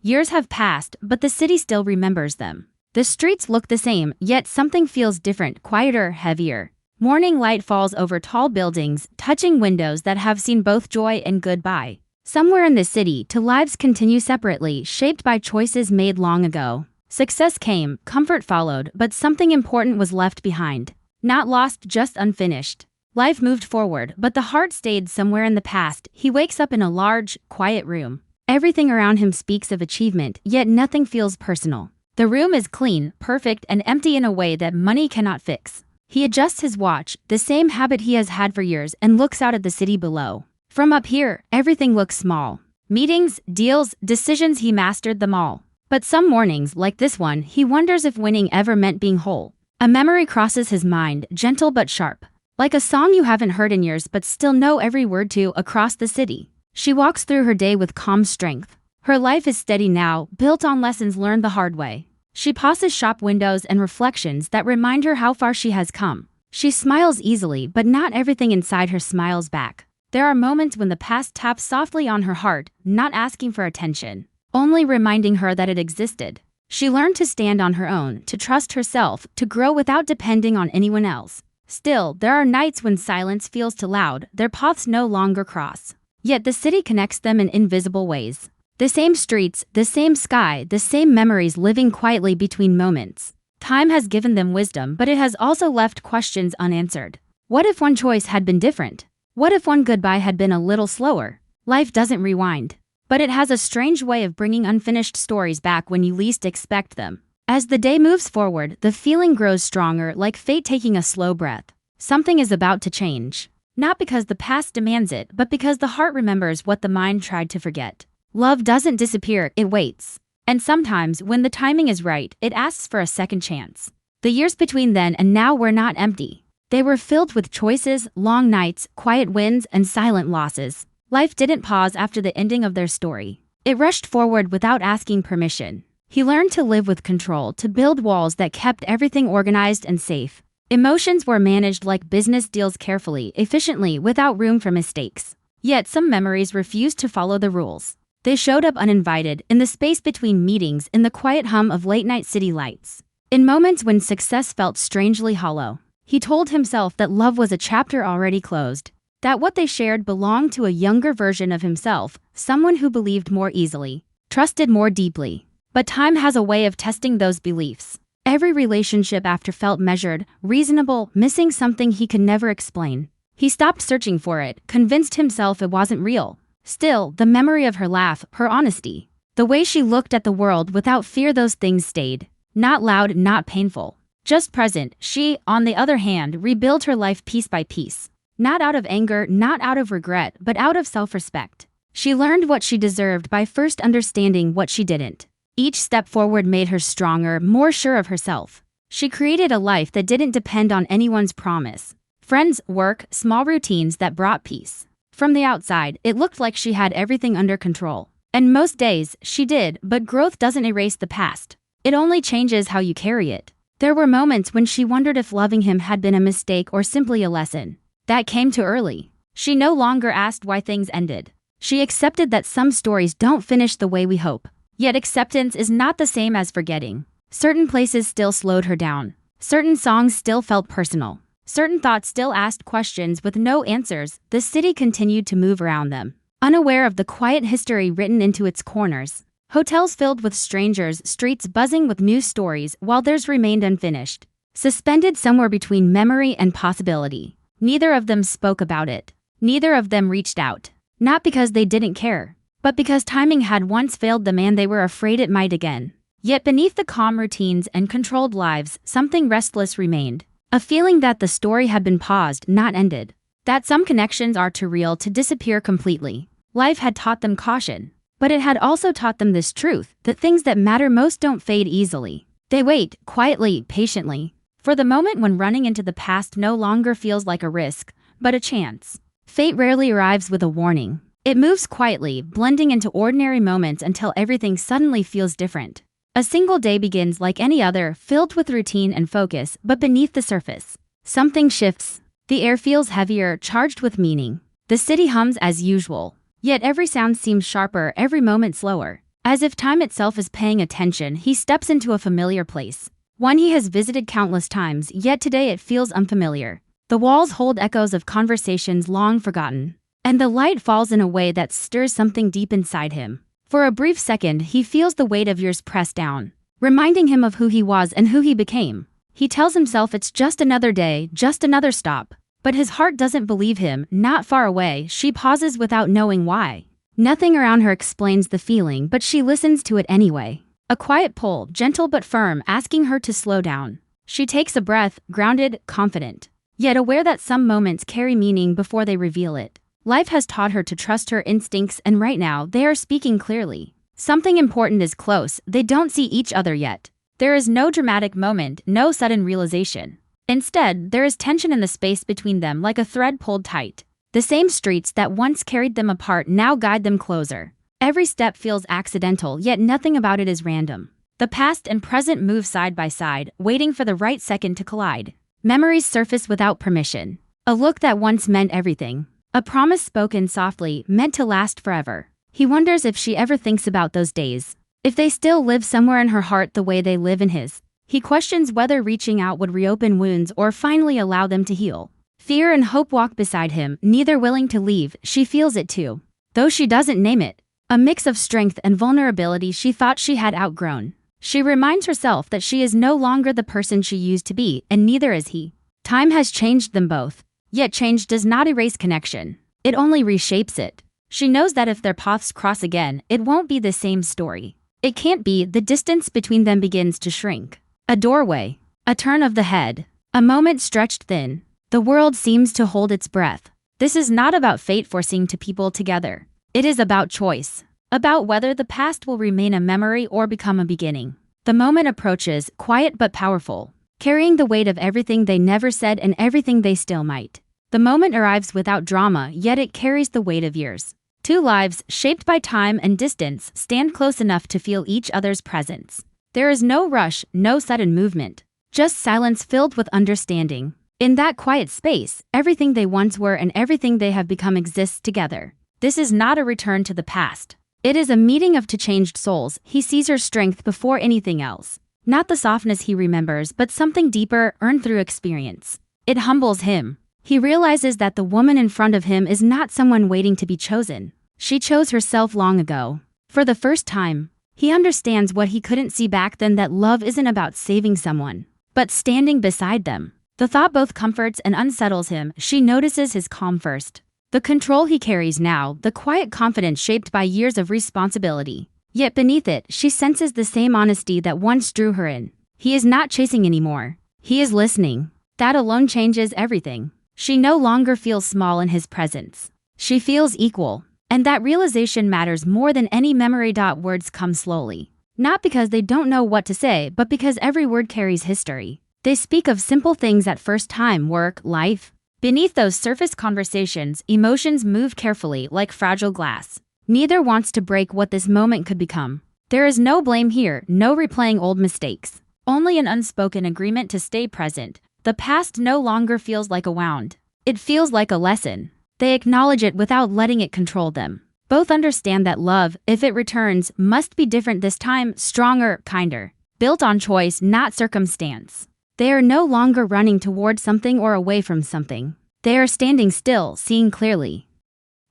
Years have passed, but the city still remembers them. The streets look the same, yet something feels different, quieter, heavier. Morning light falls over tall buildings, touching windows that have seen both joy and goodbye. Somewhere in the city, two lives continue separately, shaped by choices made long ago. Success came, comfort followed, but something important was left behind. Not lost, just unfinished. Life moved forward, but the heart stayed somewhere in the past. He wakes up in a large, quiet room. Everything around him speaks of achievement, yet nothing feels personal. The room is clean, perfect, and empty in a way that money cannot fix. He adjusts his watch, the same habit he has had for years, and looks out at the city below. From up here, everything looks small. Meetings, deals, decisions, he mastered them all. But some mornings, like this one, he wonders if winning ever meant being whole. A memory crosses his mind, gentle but sharp. Like a song you haven't heard in years but still know every word to, across the city. She walks through her day with calm strength. Her life is steady now, built on lessons learned the hard way. She passes shop windows and reflections that remind her how far she has come. She smiles easily, but not everything inside her smiles back. There are moments when the past taps softly on her heart, not asking for attention, only reminding her that it existed. She learned to stand on her own, to trust herself, to grow without depending on anyone else. Still, there are nights when silence feels too loud, their paths no longer cross. Yet the city connects them in invisible ways. The same streets, the same sky, the same memories living quietly between moments. Time has given them wisdom, but it has also left questions unanswered. What if one choice had been different? What if one goodbye had been a little slower? Life doesn't rewind, but it has a strange way of bringing unfinished stories back when you least expect them. As the day moves forward, the feeling grows stronger, like fate taking a slow breath. Something is about to change. Not because the past demands it, but because the heart remembers what the mind tried to forget. Love doesn't disappear, it waits. And sometimes, when the timing is right, it asks for a second chance. The years between then and now were not empty. They were filled with choices, long nights, quiet wins, and silent losses. Life didn't pause after the ending of their story. It rushed forward without asking permission. He learned to live with control, to build walls that kept everything organized and safe. Emotions were managed like business deals, carefully, efficiently, without room for mistakes. Yet some memories refused to follow the rules. They showed up uninvited, in the space between meetings, in the quiet hum of late-night city lights. In moments when success felt strangely hollow, he told himself that love was a chapter already closed, that what they shared belonged to a younger version of himself, someone who believed more easily, trusted more deeply. But time has a way of testing those beliefs. Every relationship after felt measured, reasonable, missing something he could never explain. He stopped searching for it, convinced himself it wasn't real. Still, the memory of her laugh, her honesty, the way she looked at the world without fear, those things stayed. Not loud, not painful, just present. She, on the other hand, rebuilt her life piece by piece. Not out of anger, not out of regret, but out of self-respect. She learned what she deserved by first understanding what she didn't. Each step forward made her stronger, more sure of herself. She created a life that didn't depend on anyone's promise. Friends, work, small routines that brought peace. From the outside, it looked like she had everything under control. And most days, she did, but growth doesn't erase the past. It only changes how you carry it. There were moments when she wondered if loving him had been a mistake or simply a lesson. That came too early. She no longer asked why things ended. She accepted that some stories don't finish the way we hope. Yet acceptance is not the same as forgetting. Certain places still slowed her down. Certain songs still felt personal. Certain thoughts still asked questions with no answers. The city continued to move around them, unaware of the quiet history written into its corners. Hotels filled with strangers, streets buzzing with new stories, while theirs remained unfinished. Suspended somewhere between memory and possibility. Neither of them spoke about it. Neither of them reached out. Not because they didn't care, but because timing had once failed them and they were afraid it might again. Yet beneath the calm routines and controlled lives, something restless remained. A feeling that the story had been paused, not ended. That some connections are too real to disappear completely. Life had taught them caution, but it had also taught them this truth, that things that matter most don't fade easily. They wait, quietly, patiently, for the moment when running into the past no longer feels like a risk, but a chance. Fate rarely arrives with a warning. It moves quietly, blending into ordinary moments until everything suddenly feels different. A single day begins like any other, filled with routine and focus, but beneath the surface, something shifts. The air feels heavier, charged with meaning. The city hums as usual, yet every sound seems sharper, every moment slower. As if time itself is paying attention, he steps into a familiar place. One he has visited countless times, yet today it feels unfamiliar. The walls hold echoes of conversations long forgotten, and the light falls in a way that stirs something deep inside him. For a brief second, he feels the weight of years pressed down, reminding him of who he was and who he became. He tells himself it's just another day, just another stop. But his heart doesn't believe him. Not far away, she pauses without knowing why. Nothing around her explains the feeling, but she listens to it anyway. A quiet pull, gentle but firm, asking her to slow down. She takes a breath, grounded, confident, yet aware that some moments carry meaning before they reveal it. Life has taught her to trust her instincts, and right now, they are speaking clearly. Something important is close. They don't see each other yet. There is no dramatic moment, no sudden realization. Instead, there is tension in the space between them, like a thread pulled tight. The same streets that once carried them apart now guide them closer. Every step feels accidental, yet nothing about it is random. The past and present move side by side, waiting for the right second to collide. Memories surface without permission. A look that once meant everything. A promise spoken softly, meant to last forever. He wonders if she ever thinks about those days. If they still live somewhere in her heart the way they live in his. He questions whether reaching out would reopen wounds or finally allow them to heal. Fear and hope walk beside him, neither willing to leave. She feels it too, though she doesn't name it. A mix of strength and vulnerability she thought she had outgrown. She reminds herself that she is no longer the person she used to be, and neither is he. Time has changed them both. Yet change does not erase connection. It only reshapes it. She knows that if their paths cross again, it won't be the same story. It can't be. The distance between them begins to shrink. A doorway. A turn of the head. A moment stretched thin. The world seems to hold its breath. This is not about fate forcing two people together. It is about choice. About whether the past will remain a memory or become a beginning. The moment approaches, quiet but powerful, carrying the weight of everything they never said and everything they still might. The moment arrives without drama, yet it carries the weight of years. Two lives, shaped by time and distance, stand close enough to feel each other's presence. There is no rush, no sudden movement. Just silence filled with understanding. In that quiet space, everything they once were and everything they have become exists together. This is not a return to the past. It is a meeting of two changed souls. He sees her strength before anything else. Not the softness he remembers, but something deeper, earned through experience. It humbles him. He realizes that the woman in front of him is not someone waiting to be chosen. She chose herself long ago. For the first time, he understands what he couldn't see back then, that love isn't about saving someone, but standing beside them. The thought both comforts and unsettles him. She notices his calm first. The control he carries now, the quiet confidence shaped by years of responsibility. Yet beneath it, she senses the same honesty that once drew her in. He is not chasing anymore. He is listening. That alone changes everything. She no longer feels small in his presence. She feels equal. And that realization matters more than any memory. Words come slowly. Not because they don't know what to say, but because every word carries history. They speak of simple things at first: time, work, life. Beneath those surface conversations, emotions move carefully, like fragile glass. Neither wants to break what this moment could become. There is no blame here, no replaying old mistakes. Only an unspoken agreement to stay present. The past no longer feels like a wound. It feels like a lesson. They acknowledge it without letting it control them. Both understand that love, if it returns, must be different this time, stronger, kinder. Built on choice, not circumstance. They are no longer running toward something or away from something. They are standing still, seeing clearly.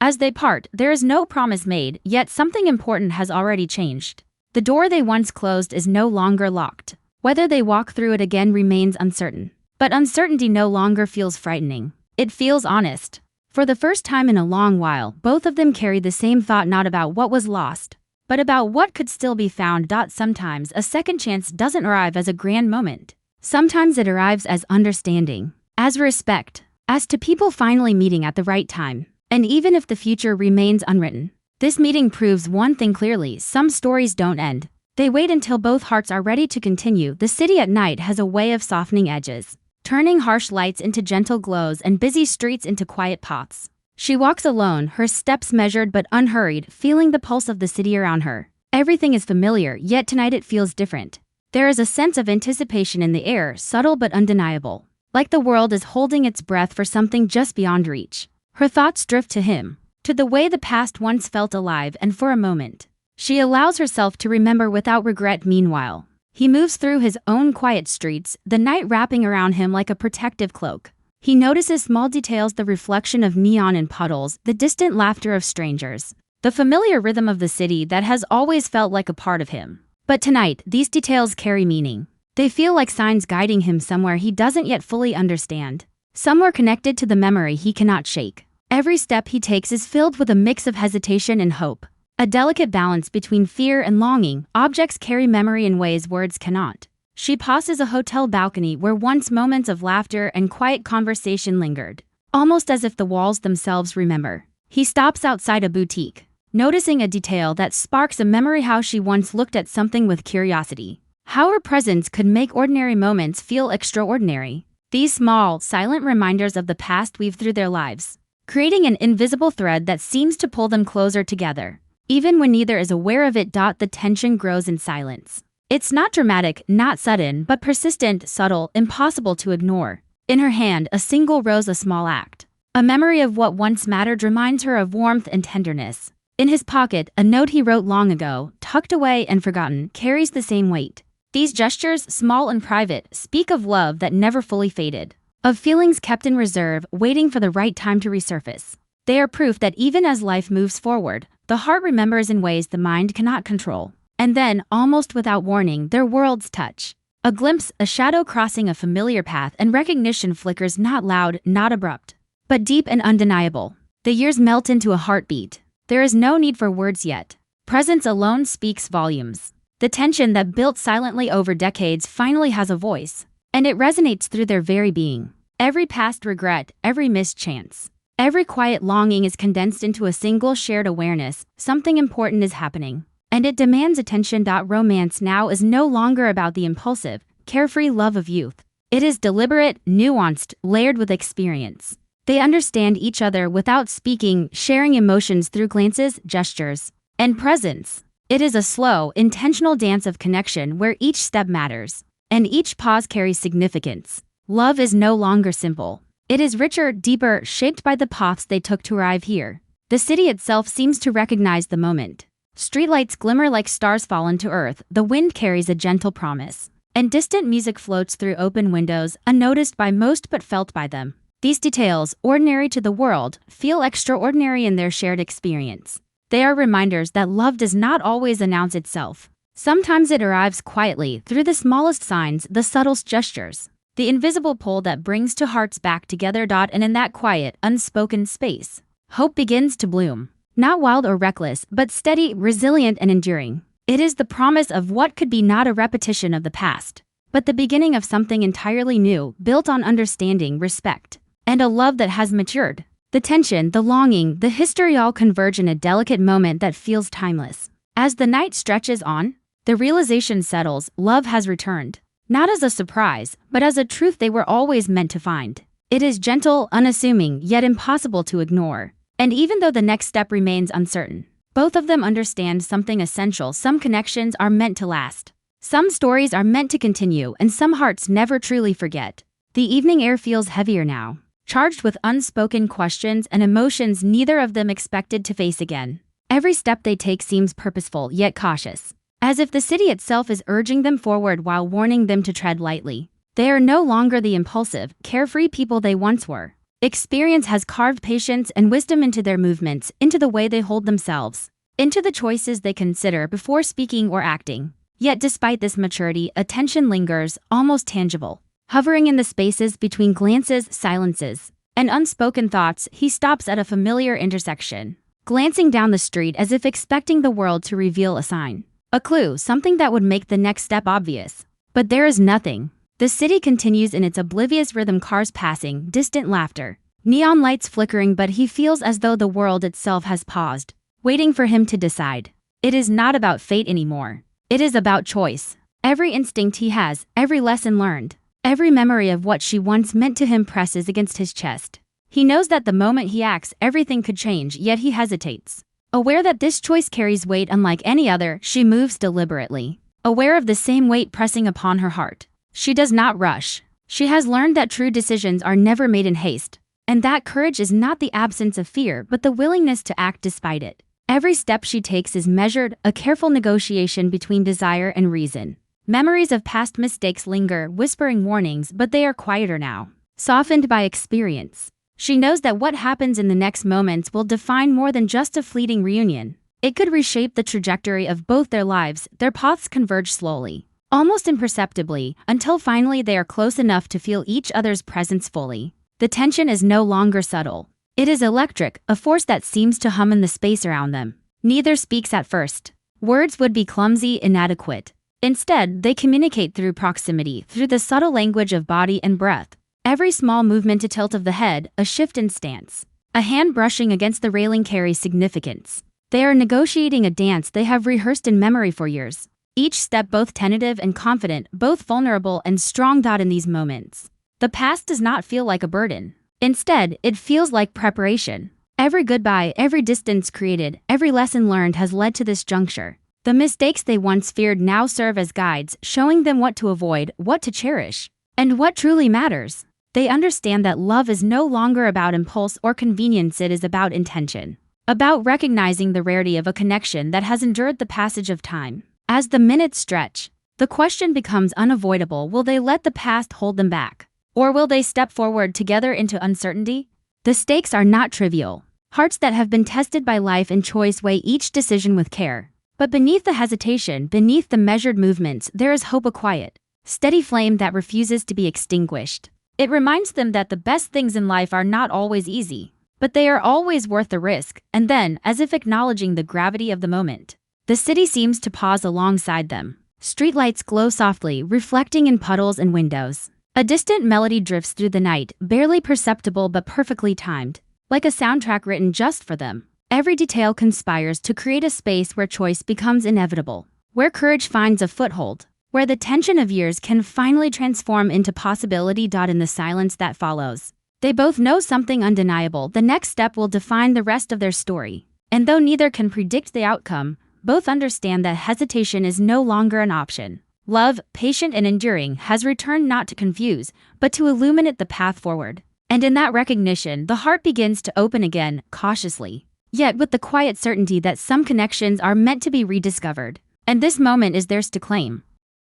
As they part, there is no promise made, yet something important has already changed. The door they once closed is no longer locked. Whether they walk through it again remains uncertain. But uncertainty no longer feels frightening. It feels honest. For the first time in a long while, both of them carry the same thought, not about what was lost, but about what could still be found. Sometimes a second chance doesn't arrive as a grand moment. Sometimes it arrives as understanding, as respect, as two people finally meeting at the right time. And even if the future remains unwritten, this meeting proves one thing clearly: some stories don't end. They wait until both hearts are ready to continue. The city at night has a way of softening edges, turning harsh lights into gentle glows and busy streets into quiet paths. She walks alone, her steps measured but unhurried, feeling the pulse of the city around her. Everything is familiar, yet tonight it feels different. There is a sense of anticipation in the air, subtle but undeniable. Like the world is holding its breath for something just beyond reach. Her thoughts drift to him, to the way the past once felt alive, and for a moment, She allows herself to remember without regret. Meanwhile, he moves through his own quiet streets, the night wrapping around him like a protective cloak. He notices small details, the reflection of neon in puddles, the distant laughter of strangers, the familiar rhythm of the city that has always felt like a part of him. But tonight, these details carry meaning. They feel like signs guiding him somewhere he doesn't yet fully understand, somewhere connected to the memory he cannot shake. Every step he takes is filled with a mix of hesitation and hope, a delicate balance between fear and longing. Objects carry memory in ways words cannot. She passes a hotel balcony where once moments of laughter and quiet conversation lingered, almost as if the walls themselves remember. He stops outside a boutique, noticing a detail that sparks a memory: how she once looked at something with curiosity, how her presence could make ordinary moments feel extraordinary. These small, silent reminders of the past weave through their lives, creating an invisible thread that seems to pull them closer together, even when neither is aware of it. The tension grows in silence. It's not dramatic, not sudden, but persistent, subtle, impossible to ignore. In her hand, a single rose, a small act. A memory of what once mattered, reminds her of warmth and tenderness. In his pocket, a note he wrote long ago, tucked away and forgotten, carries the same weight. These gestures, small and private, speak of love that never fully faded, of feelings kept in reserve, waiting for the right time to resurface. They are proof that even as life moves forward, the heart remembers in ways the mind cannot control. And then, almost without warning, their worlds touch. A glimpse, a shadow crossing a familiar path, and recognition flickers, not loud, not abrupt, but deep and undeniable. The years melt into a heartbeat. There is no need for words yet. Presence alone speaks volumes. The tension that built silently over decades finally has a voice, and it resonates through their very being. Every past regret, every missed chance, every quiet longing is condensed into a single shared awareness: something important is happening, and it demands attention. Romance now is no longer about the impulsive, carefree love of youth. It is deliberate, nuanced, layered with experience. They understand each other without speaking, sharing emotions through glances, gestures, and presence. It is a slow, intentional dance of connection where each step matters, and each pause carries significance. Love is no longer simple. It is richer, deeper, shaped by the paths they took to arrive here. The city itself seems to recognize the moment. Streetlights glimmer like stars fallen to earth, the wind carries a gentle promise, and distant music floats through open windows, unnoticed by most but felt by them. These details, ordinary to the world, feel extraordinary in their shared experience. They are reminders that love does not always announce itself. Sometimes it arrives quietly, through the smallest signs, the subtlest gestures, the invisible pull that brings two hearts back together. And in that quiet, unspoken space, hope begins to bloom. Not wild or reckless, but steady, resilient, and enduring. It is the promise of what could be, not a repetition of the past, but the beginning of something entirely new, built on understanding, respect, and a love that has matured. The tension, the longing, the history all converge in a delicate moment that feels timeless. As the night stretches on, the realization settles: love has returned. Not as a surprise, but as a truth they were always meant to find. It is gentle, unassuming, yet impossible to ignore. And even though the next step remains uncertain, both of them understand something essential: some connections are meant to last. Some stories are meant to continue, and some hearts never truly forget. The evening air feels heavier now, charged with unspoken questions and emotions neither of them expected to face again. Every step they take seems purposeful yet cautious, as if the city itself is urging them forward while warning them to tread lightly. They are no longer the impulsive, carefree people they once were. Experience has carved patience and wisdom into their movements, into the way they hold themselves, into the choices they consider before speaking or acting. Yet despite this maturity, a tension lingers, almost tangible, hovering in the spaces between glances, silences, and unspoken thoughts. He stops at a familiar intersection, glancing down the street as if expecting the world to reveal a sign, a clue, something that would make the next step obvious. But there is nothing. The city continues in its oblivious rhythm: cars passing, distant laughter, neon lights flickering, but he feels as though the world itself has paused, waiting for him to decide. It is not about fate anymore. It is about choice. Every instinct he has, every lesson learned, every memory of what she once meant to him presses against his chest. He knows that the moment he acts, everything could change, yet he hesitates. Aware that this choice carries weight unlike any other, she moves deliberately, aware of the same weight pressing upon her heart. She does not rush. She has learned that true decisions are never made in haste, and that courage is not the absence of fear but the willingness to act despite it. Every step she takes is measured, a careful negotiation between desire and reason. Memories of past mistakes linger, whispering warnings, but they are quieter now, softened by experience. She knows that what happens in the next moments will define more than just a fleeting reunion. It could reshape the trajectory of both their lives. Their paths converge slowly, almost imperceptibly, until finally they are close enough to feel each other's presence fully. The tension is no longer subtle. It is electric, a force that seems to hum in the space around them. Neither speaks at first. Words would be clumsy, inadequate. Instead, they communicate through proximity, through the subtle language of body and breath. Every small movement, a tilt of the head, a shift in stance, a hand brushing against the railing carries significance. They are negotiating a dance they have rehearsed in memory for years. Each step both tentative and confident, both vulnerable and strong. In these moments, the past does not feel like a burden. Instead, it feels like preparation. Every goodbye, every distance created, every lesson learned has led to this juncture. The mistakes they once feared now serve as guides, showing them what to avoid, what to cherish, and what truly matters. They understand that love is no longer about impulse or convenience, it is about intention. About recognizing the rarity of a connection that has endured the passage of time. As the minutes stretch, the question becomes unavoidable: will they let the past hold them back? Or will they step forward together into uncertainty? The stakes are not trivial. Hearts that have been tested by life and choice weigh each decision with care. But beneath the hesitation, beneath the measured movements, there is hope, a quiet, steady flame that refuses to be extinguished. It reminds them that the best things in life are not always easy, but they are always worth the risk. And then, as if acknowledging the gravity of the moment, the city seems to pause alongside them. Streetlights glow softly, reflecting in puddles and windows. A distant melody drifts through the night, barely perceptible but perfectly timed, like a soundtrack written just for them. Every detail conspires to create a space where choice becomes inevitable, where courage finds a foothold, where the tension of years can finally transform into possibility. In the silence that follows, they both know something undeniable: the next step will define the rest of their story. And though neither can predict the outcome, both understand that hesitation is no longer an option. Love, patient and enduring, has returned not to confuse, but to illuminate the path forward. And in that recognition, the heart begins to open again, cautiously, yet with the quiet certainty that some connections are meant to be rediscovered. And this moment is theirs to claim.